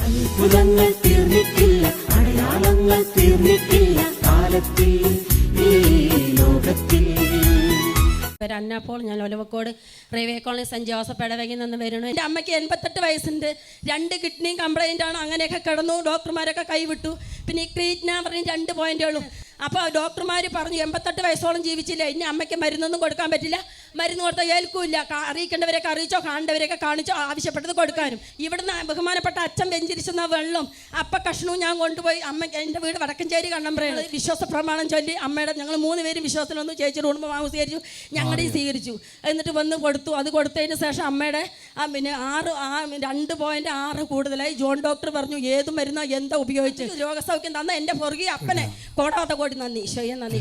അത്ഭുതങ്ങൾ തീർന്നിട്ടില്ല, അടയാളങ്ങൾ തീർന്നിട്ടില്ല കാലത്തിൽ ഈ ലോകത്തിൽ. അന്നപ്പോൾ ഞാൻ Olavakkode railway colony saint Joseph ഇടവകയിൽ നിന്ന് വരുന്നു. എൻ്റെ അമ്മയ്ക്ക് 88 വയസ്സുണ്ട്, 2 കിഡ്നിയും കംപ്ലൈൻ്റാണ്. അങ്ങനെയൊക്കെ കിടന്നു, ഡോക്ടർമാരൊക്കെ കൈവിട്ടു. പിന്നെ ഈ ക്രീറ്റിനാ പറഞ്ഞ് 2 പോയിൻ്റേ ഉള്ളൂ. അപ്പോൾ ഡോക്ടർമാർ പറഞ്ഞു 88 വയസ്സോളം ജീവിച്ചില്ല, ഇനി അമ്മയ്ക്ക് മരുന്നൊന്നും കൊടുക്കാൻ പറ്റില്ല, മരുന്ന് കൊടുത്താൽ ഏൽക്കില്ല, അറിയിക്കേണ്ടവരെയൊക്കെ അറിയിച്ചോ, കാണേണ്ടവരെയൊക്കെ കാണിച്ചോ, ആവശ്യപ്പെട്ടത് കൊടുക്കാനും. ഇവിടുന്ന് ബഹുമാനപ്പെട്ട അച്ഛൻ വെഞ്ചരിച്ചെന്ന വെള്ളം അപ്പം കഷ്ണവും ഞാൻ കൊണ്ടുപോയി അമ്മയ്ക്ക്, എൻ്റെ വീട് വടക്കഞ്ചേരി കണ്ണമ്പ്രയാണ്, വിശ്വാസ പ്രമാണം ചൊല്ലി അമ്മയുടെ ഞങ്ങൾ 3 പേരും വിശ്വാസത്തിൽ വന്നു. ചേച്ചിയുടെ കുടുംബം സ്വീകരിച്ചു, ഞങ്ങളുടെയും സ്വീകരിച്ചു. എന്നിട്ട് വന്ന് കൊടുത്തു. അത് കൊടുത്തതിന് ശേഷം അമ്മയുടെ പിന്നെ 2.6 കൂടുതലായി. ജോൺ ഡോക്ടർ പറഞ്ഞു ഏത് മരുന്നോ എന്താ ഉപയോഗിച്ച് രോഗസൗഖ്യം തന്ന എൻ്റെ പുറകെ അപ്പനെ കോടാത്ത കോടി നന്ദി, ഈശോയെ നന്ദി.